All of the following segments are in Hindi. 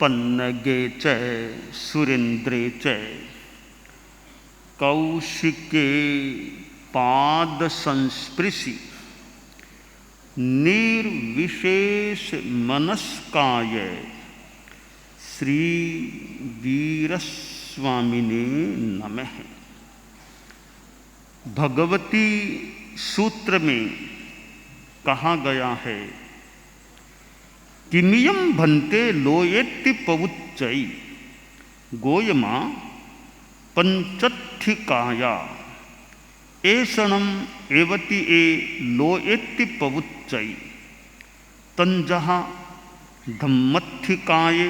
पन्नगे च सुरेन्द्रे च कौशिके पाद संस्पृशि निर्विशेष मनस्काय श्री वीरस्वामिने नमः। भगवती सूत्र में कहा गया है, किमियम भन्ते लोयेति पवुच्चै गोयमा पंचत्थिकाया एषणम एवति ए लोयेति पवुच्चै तंजः धम्मत्थिकाये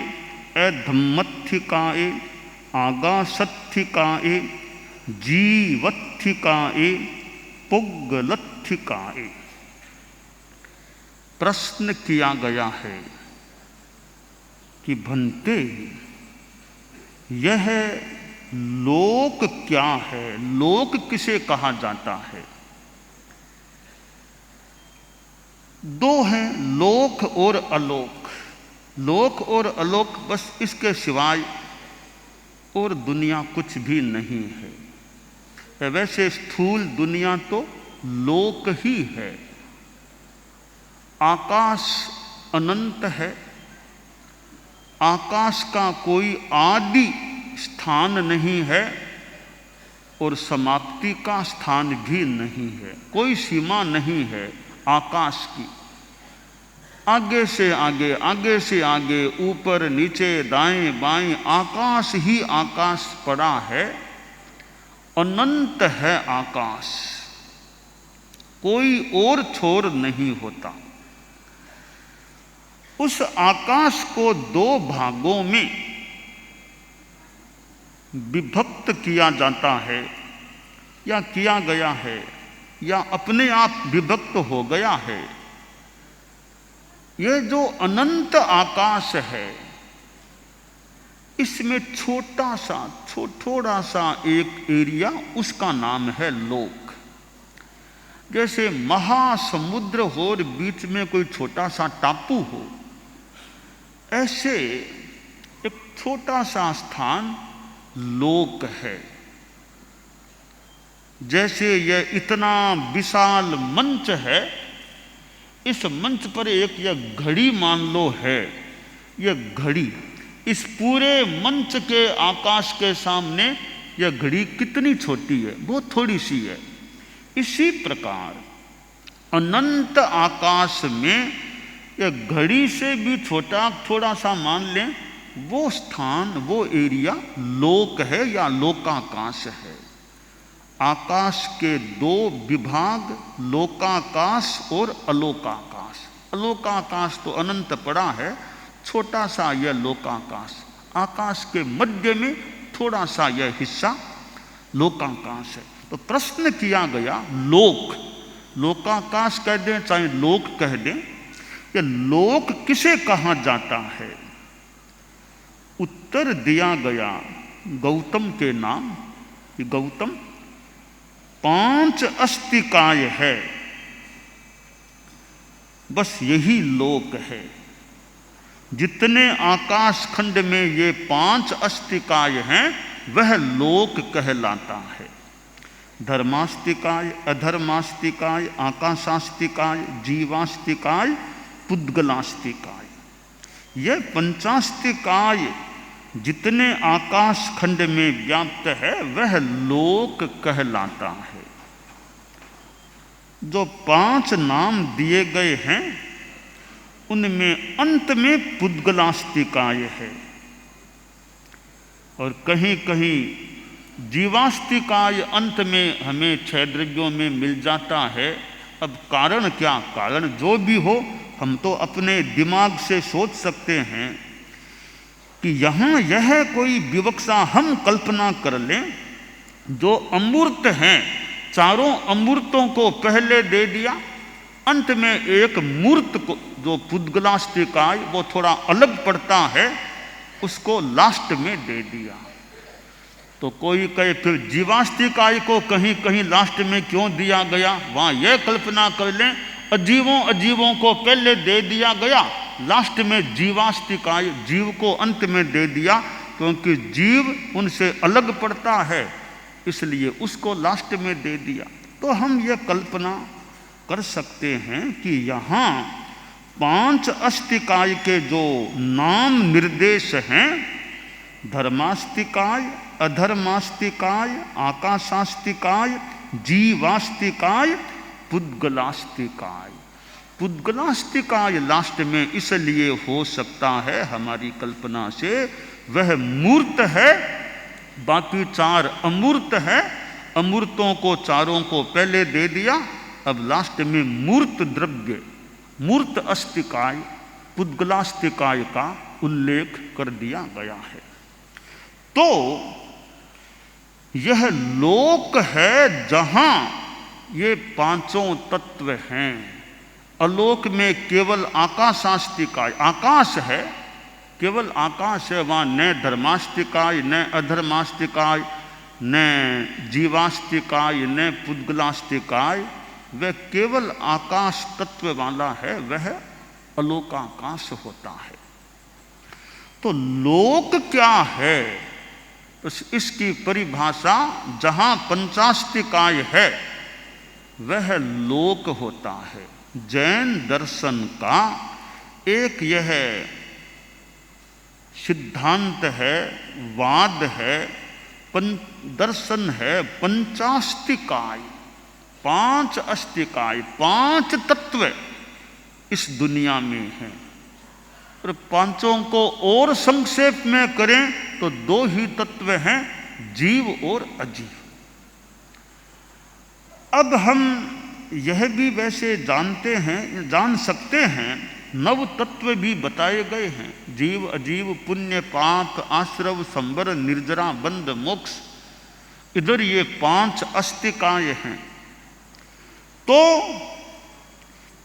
अधम्मत्थिकाये आगासत्थिकाये जीवत्थिकाये पुग्गलत्थिकाये। प्रश्न किया गया है कि भन्ते यह लोक क्या है, लोक किसे कहा जाता है? दो हैं, लोक और अलोक। लोक और अलोक, बस इसके सिवाय और दुनिया कुछ भी नहीं है। वैसे स्थूल दुनिया तो लोक ही है। आकाश अनंत है, आकाश का कोई आदि स्थान नहीं है और समाप्ति का स्थान भी नहीं है, कोई सीमा नहीं है आकाश की। आगे से आगे, आगे से आगे, ऊपर नीचे दाएं बाएं आकाश ही आकाश पड़ा है। अनंत है आकाश, कोई और छोर नहीं होता। उस आकाश को दो भागों में विभक्त किया जाता है, या किया गया है, या अपने आप विभक्त हो गया है। यह जो अनंत आकाश है, इसमें छोटा सा थोड़ा सा एक एरिया, उसका नाम है लोक। जैसे महासमुद्र हो और बीच में कोई छोटा सा टापू हो, ऐसे एक छोटा सा स्थान लोक है। जैसे यह इतना विशाल मंच है, इस मंच पर एक यह घड़ी मान लो है। यह घड़ी इस पूरे मंच के आकाश के सामने यह घड़ी कितनी छोटी है, बहुत थोड़ी सी है। इसी प्रकार अनंत आकाश में यह घड़ी से भी छोटा थोड़ा सा मान लें, वो स्थान, वो एरिया लोक है या लोकाकाश है। आकाश के दो विभाग, लोकाकाश और अलोकाकाश। अलोकाकाश तो अनंत पड़ा है, छोटा सा यह लोकाकाश। आकाश के मध्य में थोड़ा सा यह हिस्सा लोकाकाश है। तो प्रश्न किया गया, लोक, लोकाकाश कह दें चाहे लोक कह दें, यह लोक किसे कहा जाता है? उत्तर दिया गया गौतम के नाम। गौतम 5 अस्तिकाय है, बस यही लोक है। जितने आकाश खंड में ये 5 अस्तिकाय हैं, वह लोक कहलाता है। धर्मास्तिकाय, अधर्मास्तिकाय, आकाशास्तिकाय, जीवास्तिकाय, पुद्गलास्तिकाय। यह पंचास्तिकाय जितने आकाश खंड में व्याप्त है, वह लोक कहलाता है। जो 5 नाम दिए गए हैं, उनमें अंत में पुद्गलास्तिकाय है और कहीं कहीं जीवास्तिकाय अंत में हमें 6 द्रव्यों में मिल जाता है। अब कारण क्या? कारण जो भी हो, हम तो अपने दिमाग से सोच सकते हैं कि यहाँ यह कोई विवक्षा हम कल्पना कर लें। जो अमूर्त हैं, चारों अमूर्तों को पहले दे दिया, अंत में एक मूर्त को, जो पुद्गलास्तिकाय वो थोड़ा अलग पड़ता है, उसको लास्ट में दे दिया। तो कोई कहे फिर जीवास्तिकाय को कहीं कहीं लास्ट में क्यों दिया गया? वहाँ यह कल्पना कर लें, अजीवों अजीवों को पहले दे दिया गया लास्ट में जीवास्तिकाय, जीव को अंत में दे दिया, क्योंकि जीव उनसे अलग पड़ता है, इसलिए उसको लास्ट में दे दिया। तो हम ये कल्पना कर सकते हैं कि यहाँ 5 अस्तिकाय के जो नाम निर्देश हैं, धर्मास्तिकाय, अधर्मास्तिकाय, आकाशास्तिकाय, जीवास्तिकाय, पुद्गलास्तिकाय। पुद्गलास्तिकाय लास्ट में इसलिए हो सकता है हमारी कल्पना से, वह मूर्त है, बाकी 4 अमूर्त है। अमूर्तों को चारों को पहले दे दिया, अब लास्ट में मूर्त द्रव्य, मूर्त अस्तिकाय, पुद्गलास्तिकाय का उल्लेख कर दिया गया है। तो यह लोक है जहां ये 5 तत्व हैं। अलोक में केवल आकाशास्तिकाय, आकाश है, केवल आकाश है, वहाँ न धर्मास्तिकाय, न अधर्मास्तिकाय, न जीवास्तिकाय, न पुद्गलास्तिकाय, वह केवल आकाश तत्व वाला है, वह अलोकाकाश होता है। तो लोक क्या है? तो इसकी परिभाषा जहाँ पंचास्तिकाय है वह लोक होता है। जैन दर्शन का एक यह सिद्धांत है, वाद है, दर्शन है, पंचास्तिकाय, 5 अस्तिकाय, 5 तत्व इस दुनिया में हैं। और 5 को और संक्षेप में करें तो 2 ही तत्व हैं, जीव और अजीव। अब हम यह भी वैसे जानते हैं, जान सकते हैं, 9 तत्व भी बताए गए हैं, जीव, अजीव, पुण्य, पाप, आश्रव, संवर, निर्जरा, बंध, मोक्ष। इधर ये 5 अस्तिकाय हैं। तो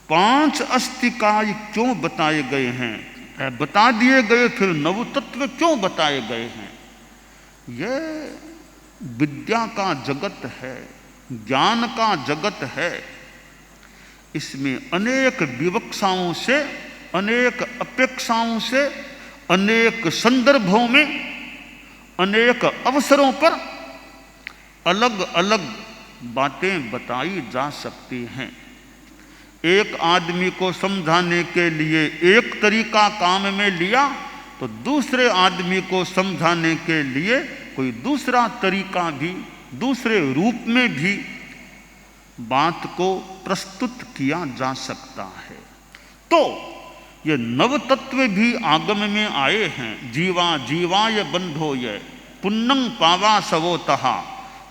5 अस्तिकाय क्यों बताए गए हैं, बता दिए गए, फिर 9 तत्व क्यों बताए गए हैं? यह विद्या का जगत है, ज्ञान का जगत है। इसमें अनेक विवक्षाओं से, अनेक अपेक्षाओं से, अनेक संदर्भों में, अनेक अवसरों पर अलग अलग बातें बताई जा सकती हैं। एक आदमी को समझाने के लिए एक तरीका काम में लिया, तो दूसरे आदमी को समझाने के लिए कोई दूसरा तरीका भी, दूसरे रूप में भी बात को प्रस्तुत किया जा सकता है। तो ये 9 तत्व भी आगम में आए हैं। जीवा जीवाय बंधो ये पुन्नं पावा सवोतहा,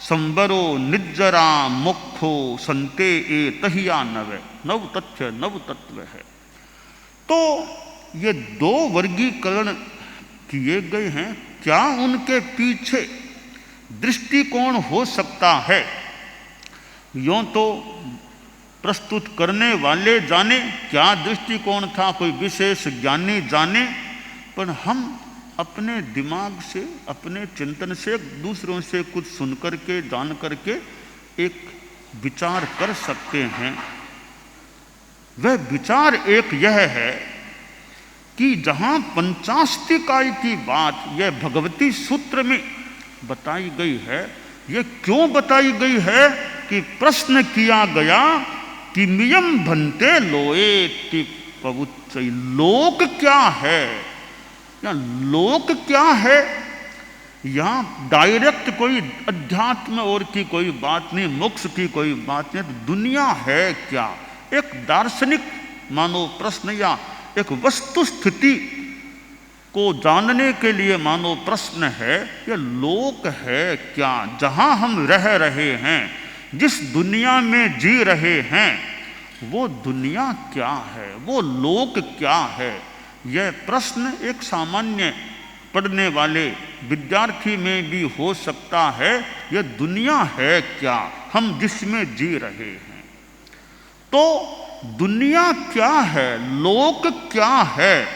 संबरो निज्जरा मुखो संते ए तहिया नव। 9 तत्व है। तो ये 2 वर्गीकरण किए गए हैं। क्या उनके पीछे दृष्टिकोण हो सकता है? यूँ तो प्रस्तुत करने वाले जाने क्या दृष्टिकोण था, कोई विशेष ज्ञानी जाने, पर हम अपने दिमाग से, अपने चिंतन से, दूसरों से कुछ सुन करके, जान करके एक विचार कर सकते हैं। वह विचार एक यह है कि जहाँ पंचास्तिकाय की बात यह भगवती सूत्र में बताई गई है, ये क्यों बताई गई है कि प्रश्न किया गया कि मियम भन्ते लोएति पवुच्चै। लोक क्या है या लोक क्या है? यहाँ डायरेक्ट कोई अध्यात्म और की कोई बात नहीं, मोक्ष की कोई बात नहीं। तो दुनिया है क्या? एक दार्शनिक मानो प्रश्न या एक वस्तु स्थिति को जानने के लिए मानो प्रश्न है। यह लोक है क्या? जहाँ हम रह रहे हैं, जिस दुनिया में जी रहे हैं, वो दुनिया क्या है, वो लोक क्या है? यह प्रश्न एक सामान्य पढ़ने वाले विद्यार्थी में भी हो सकता है। यह दुनिया है क्या हम जिसमें जी रहे हैं? तो दुनिया क्या है, लोक क्या है?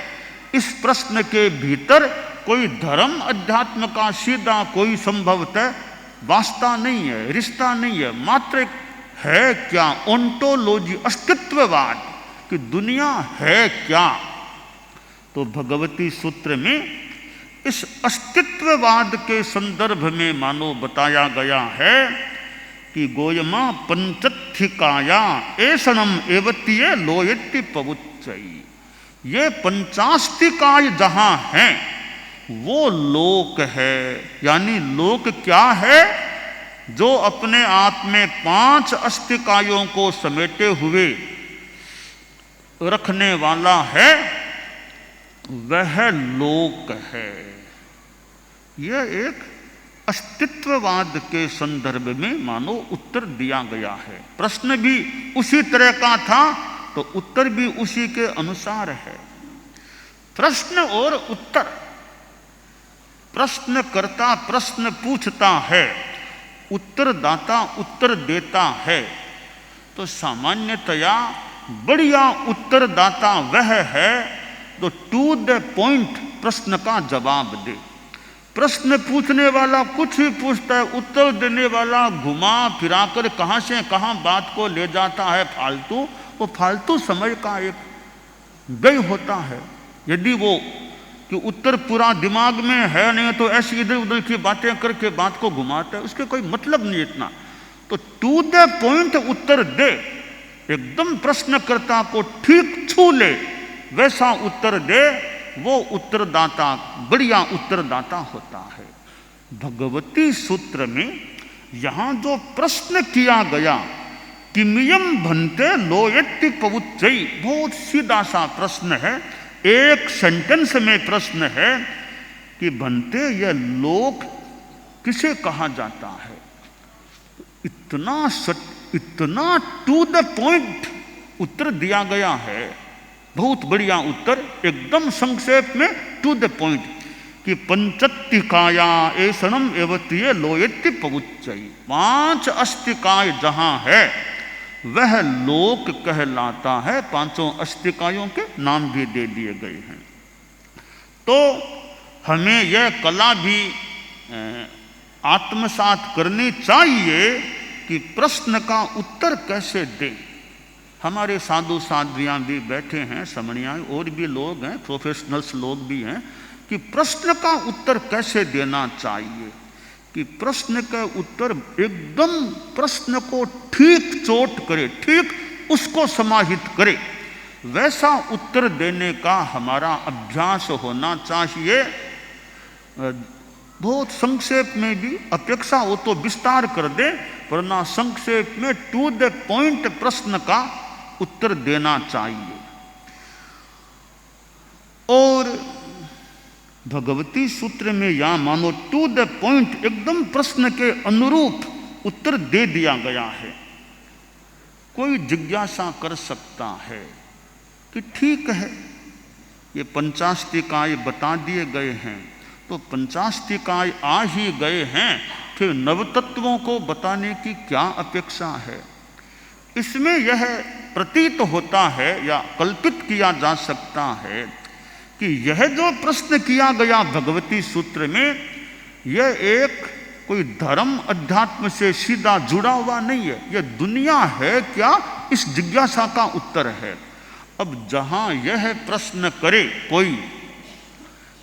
इस प्रश्न के भीतर कोई धर्म अध्यात्म का सीधा कोई संभवतः वास्ता नहीं है, रिश्ता नहीं है। मात्र है क्या ओंटोलॉजी, अस्तित्ववाद कि दुनिया है क्या, तो भगवती सूत्र में इस अस्तित्ववाद के संदर्भ में मानो बताया गया है कि गोयमा पंचत्थिकाया ऐसनम एवतीय लोयति पवुच्चई। ये पंचास्तिकाय जहां हैं वो लोक है। यानी लोक क्या है? जो अपने आप में 5 अस्तिकायों को समेटे हुए रखने वाला है वह लोक है। यह एक अस्तित्ववाद के संदर्भ में मानो उत्तर दिया गया है। प्रश्न भी उसी तरह का था तो उत्तर भी उसी के अनुसार है। प्रश्न और उत्तर, प्रश्नकर्ता प्रश्न पूछता है, उत्तरदाता उत्तर देता है। तो सामान्यतया बढ़िया उत्तरदाता वह है जो टू द पॉइंट प्रश्न का जवाब दे। प्रश्न पूछने वाला कुछ भी पूछता है, उत्तर देने वाला घुमा फिराकर कहाँ से कहाँ बात को ले जाता है फालतू, वो फालतू समय का एक व्यय होता है। यदि वो कि उत्तर पूरा दिमाग में है नहीं तो ऐसी इधर उधर की बातें करके बात को घुमाता है, उसके कोई मतलब नहीं इतना। तो टू द पॉइंट उत्तर दे, एकदम प्रश्नकर्ता को ठीक छू ले, वैसा उत्तर दे, वो उत्तरदाता बढ़िया उत्तरदाता होता है। भगवती सूत्र में यहां जो प्रश्न किया गया किमियम भन्ते लोयति पवुच्चई, बहुत सीधा सा प्रश्न है, एक सेंटेंस में प्रश्न है कि भन्ते यह लोक किसे कहा जाता है। इतना टू द पॉइंट उत्तर दिया गया है, बहुत बढ़िया उत्तर, एकदम संक्षेप में टू द पॉइंट कि पंचत्तिकाया ऐसनम एवतीय लोयति पवुच्चई। 5 अस्तिकाय जहां है वह लोक कहलाता है। 5 अस्तिकायों के नाम भी दे दिए गए हैं। तो हमें यह कला भी आत्मसात करनी चाहिए कि प्रश्न का उत्तर कैसे दें। हमारे साधु साध्वियाँ भी बैठे हैं, समणियाँ और भी लोग हैं, प्रोफेशनल्स लोग भी हैं, कि प्रश्न का उत्तर कैसे देना चाहिए, कि प्रश्न का उत्तर एकदम प्रश्न को ठीक चोट करे, ठीक उसको समाहित करे, वैसा उत्तर देने का हमारा अभ्यास होना चाहिए। बहुत संक्षेप में भी अपेक्षा हो तो विस्तार कर दे, वरना संक्षेप में टू द पॉइंट प्रश्न का उत्तर देना चाहिए। और भगवती सूत्र में या मानो टू द पॉइंट एकदम प्रश्न के अनुरूप उत्तर दे दिया गया है। कोई जिज्ञासा कर सकता है कि ठीक है, ये पंचास्तिकाय बता दिए गए हैं, तो पंचास्तिकाय आ ही गए हैं, फिर नवतत्वों को बताने की क्या अपेक्षा है। इसमें यह प्रतीत होता है या कल्पित किया जा सकता है कि यह जो प्रश्न किया गया भगवती सूत्र में, यह एक कोई धर्म अध्यात्म से सीधा जुड़ा हुआ नहीं है, यह दुनिया है क्या, इस जिज्ञासा का उत्तर है। अब जहां यह प्रश्न करे कोई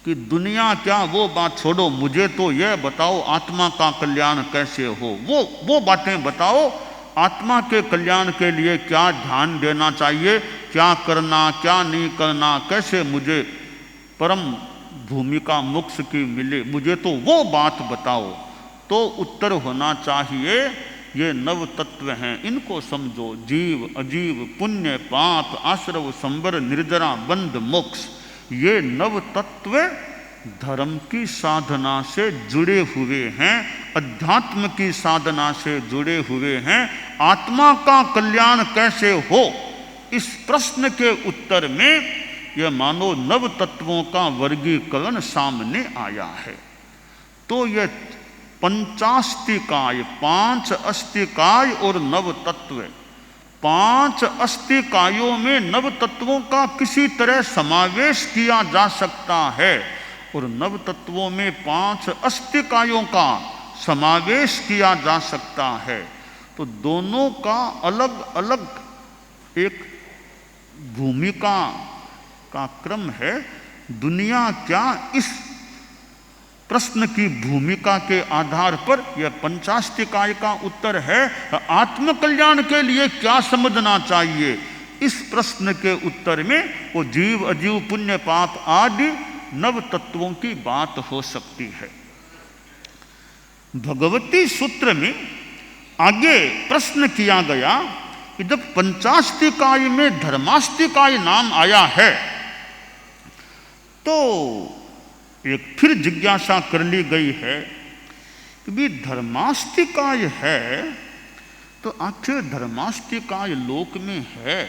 कि दुनिया क्या, वो बात छोड़ो, मुझे तो यह बताओ आत्मा का कल्याण कैसे हो, वो बातें बताओ। आत्मा के कल्याण के लिए क्या ध्यान देना चाहिए, क्या करना क्या नहीं करना, कैसे मुझे परम भूमिका मोक्ष की मिले, मुझे तो वो बात बताओ। तो उत्तर होना चाहिए ये नव तत्व हैं, इनको समझो, जीव अजीव पुण्य पाप आश्रव संबर निर्जरा बंध मोक्ष। ये नव तत्व धर्म की साधना से जुड़े हुए हैं, अध्यात्म की साधना से जुड़े हुए हैं। आत्मा का कल्याण कैसे हो, इस प्रश्न के उत्तर में यह मानो नव तत्वों का वर्गीकरण सामने आया है। तो यह पंचास्तिकाय, 5 अस्तिकाय और नव तत्व, 5 अस्तिकायों में नव तत्वों का किसी तरह समावेश किया जा सकता है और नव तत्वों में 5 अस्तिकायों का समावेश किया जा सकता है। तो दोनों का अलग अलग एक भूमिका का क्रम है, दुनिया क्या, इस प्रश्न की भूमिका के आधार पर यह पंचास्तिकाय का उत्तर है। आत्मकल्याण के लिए क्या समझना चाहिए, इस प्रश्न के उत्तर में वो जीव अजीव पुण्य पाप आदि नव तत्वों की बात हो सकती है। भगवती सूत्र में आगे प्रश्न किया गया कि जब पंचास्तिकाय में धर्मास्तिकाय नाम आया है तो एक फिर जिज्ञासा कर ली गई है कि भी धर्मास्तिकाय है तो आखिर धर्मास्तिकाय लोक में है,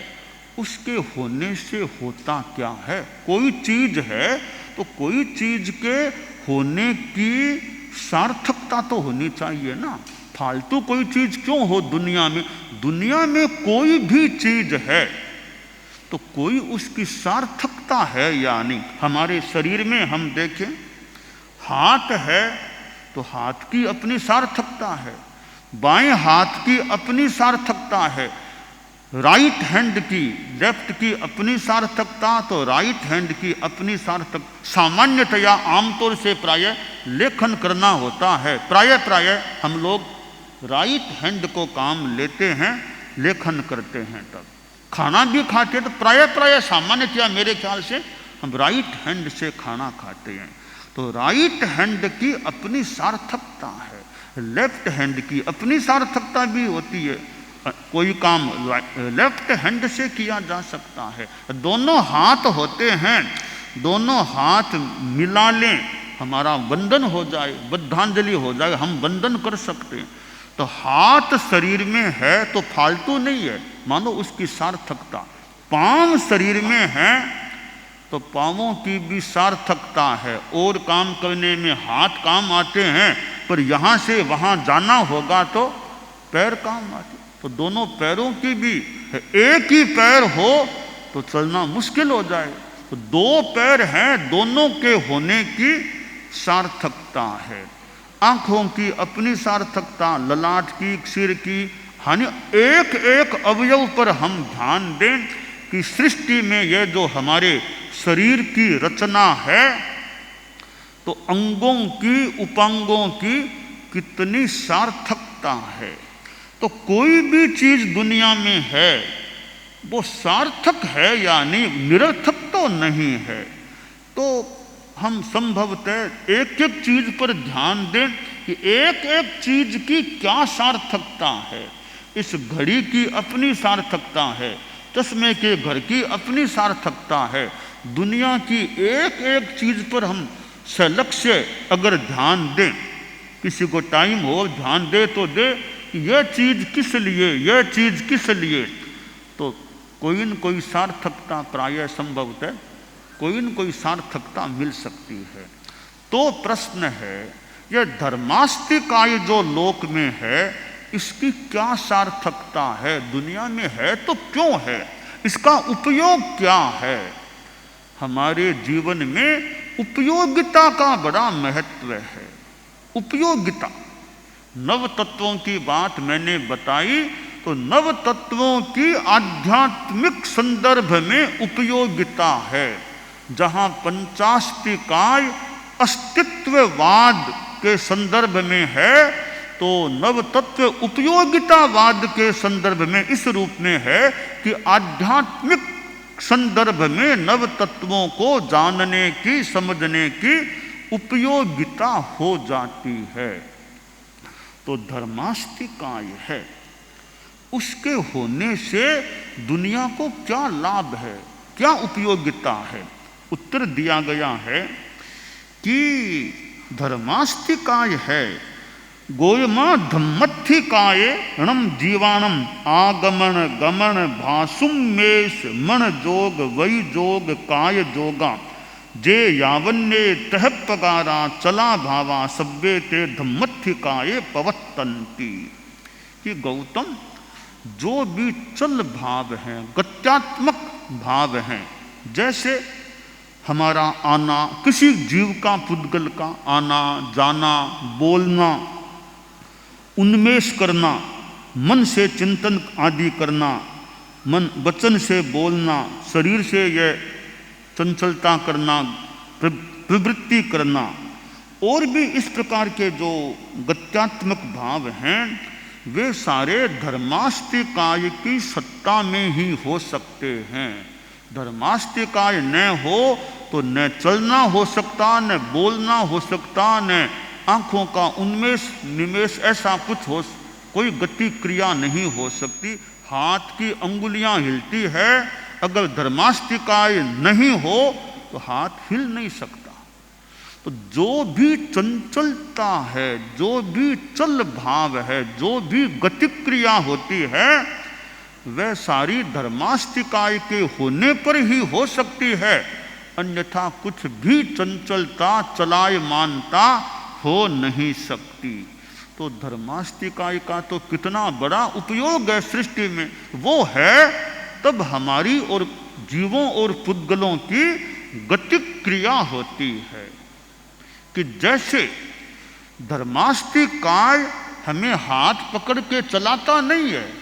उसके होने से होता क्या है। कोई चीज है तो कोई चीज के होने की सार्थकता तो होनी चाहिए ना। फालतू कोई चीज क्यों हो दुनिया में। दुनिया में कोई भी चीज है तो कोई उसकी सार्थकता है या नहीं। हमारे शरीर में हम देखें, हाथ है तो हाथ की अपनी सार्थकता है, बाएं हाथ की अपनी सार्थकता है, राइट हैंड की, लेफ्ट की अपनी सार्थकता, तो राइट हैंड की अपनी सार्थक। सामान्यतया आमतौर से प्राय लेखन करना होता है, प्राय हम लोग राइट हैंड को काम लेते हैं, लेखन करते हैं। तब खाना भी खाते तो प्राय सामान्यतया मेरे ख्याल से हम राइट हैंड से खाना खाते हैं। तो राइट हैंड की अपनी सार्थकता है, लेफ्ट हैंड की अपनी सार्थकता भी होती है। कोई काम लेफ्ट हैंड से किया जा सकता है। दोनों हाथ होते हैं, दोनों हाथ मिला लें, हमारा बंधन हो जाए, बद्धांजलि हो जाए, हम बंधन कर सकते हैं। तो हाथ शरीर में है तो फालतू नहीं है, मानो उसकी सार्थकता। पांव शरीर में है तो पांवों की भी सार्थकता है, और काम करने में हाथ काम आते हैं, पर यहाँ से वहाँ जाना होगा तो पैर काम आते। तो दोनों पैरों की भी है। एक ही पैर हो तो चलना मुश्किल हो जाए, तो दो पैर हैं, दोनों के होने की सार्थकता है। आंखों की अपनी सार्थकता, ललाट की, सिर की, हानि। एक एक अवयव पर हम ध्यान दें कि सृष्टि में यह जो हमारे शरीर की रचना है तो अंगों की, उपांगों की कितनी सार्थकता है। तो कोई भी चीज दुनिया में है वो सार्थक है या नहीं, निरर्थक तो नहीं है। तो हम संभवतः एक एक चीज पर ध्यान दें कि एक एक चीज की क्या सार्थकता है। इस घड़ी की अपनी सार्थकता है, चश्मे के घर की अपनी सार्थकता है। दुनिया की एक एक चीज पर हम सलक्ष्य अगर ध्यान दें, किसी को टाइम हो ध्यान दे तो दे कि यह चीज किस लिए, यह चीज किस लिए, तो कोई न कोई सार्थकता प्राय संभवतः कोई न कोई सार्थकता मिल सकती है। तो प्रश्न है, यह धर्मास्तिकाय जो लोक में है इसकी क्या सार्थकता है, दुनिया में है तो क्यों है, इसका उपयोग क्या है। हमारे जीवन में उपयोगिता का बड़ा महत्व है। उपयोगिता, नव तत्वों की बात मैंने बताई तो नव तत्वों की आध्यात्मिक संदर्भ में उपयोगिता है। जहाँ पंचास्तिकाय अस्तित्ववाद के संदर्भ में है तो नव तत्व उपयोगितावाद के संदर्भ में इस रूप में है कि आध्यात्मिक संदर्भ में नव तत्वों को जानने की, समझने की उपयोगिता हो जाती है। तो धर्मास्तिकाय है, उसके होने से दुनिया को क्या लाभ है, क्या उपयोगिता है। उत्तर दिया गया है कि धर्मास्तिकाय है गोयमा धम्मत्थिकाय णम जीवाणम आगमन गमन भासुमेश मन जोग वै जोग काय जोगा जे यावन्ने तह पगारा चला भावा सब्बे ते धम्मत्थिकाय पवत्तन्ति। कि गौतम, जो भी चल भाव हैं, गत्यात्मक भाव हैं, जैसे हमारा आना, किसी जीव का, पुद्गल का आना जाना, बोलना, उन्मेष करना, मन से चिंतन आदि करना, मन वचन से बोलना, शरीर से यह चंचलता करना, प्रवृत्ति करना, और भी इस प्रकार के जो गत्यात्मक भाव हैं वे सारे धर्मास्तिकाय की सत्ता में ही हो सकते हैं। धर्मास्तिकाय न हो तो न चलना हो सकता, न बोलना हो सकता, न आंखों का उन्मेष निमेष ऐसा कुछ हो, कोई गति क्रिया नहीं हो सकती। हाथ की अंगुलियां हिलती है, अगर धर्मास्तिकाय नहीं हो तो हाथ हिल नहीं सकता। तो जो भी चंचलता है, जो भी चल भाव है, जो भी गति क्रिया होती है, वह सारी धर्मास्तिकाय के होने पर ही हो सकती है, अन्यथा कुछ भी चंचलता चलायमानता हो नहीं सकती। तो धर्मास्तिकाय का तो कितना बड़ा उपयोग है सृष्टि में, वो है तब हमारी और जीवों और पुद्गलों की गति क्रिया होती है। कि जैसे धर्मास्तिकाय हमें हाथ पकड़ के चलाता नहीं है,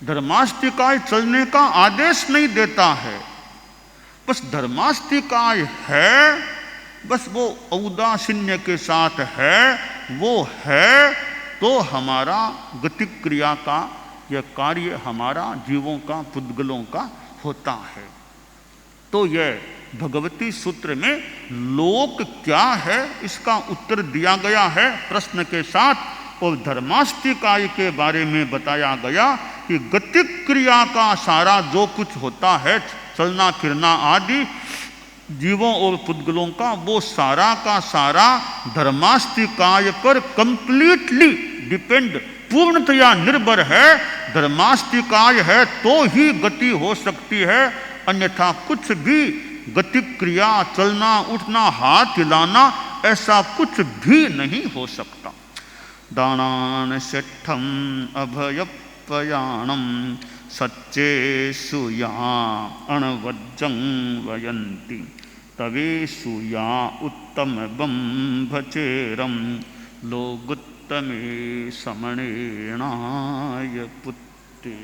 धर्मास्तिकाय चलने का आदेश नहीं देता है, बस धर्मास्तिकाय है, बस वो औदासीन्य के साथ है, वो है तो हमारा गति क्रिया का यह कार्य हमारा जीवों का पुद्गलों का होता है। तो यह भगवती सूत्र में लोक क्या है इसका उत्तर दिया गया है प्रश्न के साथ, और धर्मास्तिकाय के बारे में बताया गया कि गति क्रिया का सारा जो कुछ होता है, चलना फिरना आदि जीवों और पुद्गलों का, वो सारा का सारा धर्मास्तिकाय पर कंप्लीटली डिपेंड, पूर्णतया निर्भर है। धर्मास्तिकाय है तो ही गति हो सकती है, अन्यथा कुछ भी गति क्रिया, चलना उठना, हाथ हिलाना, ऐसा कुछ भी नहीं हो सकता। दानान सेठम अभयपयाणम सच्चेषु या अणवज्जं वयन्ति तवेषु या उत्तम बंभचेरम लोगुत्तमे समणेनाय पुत्ते।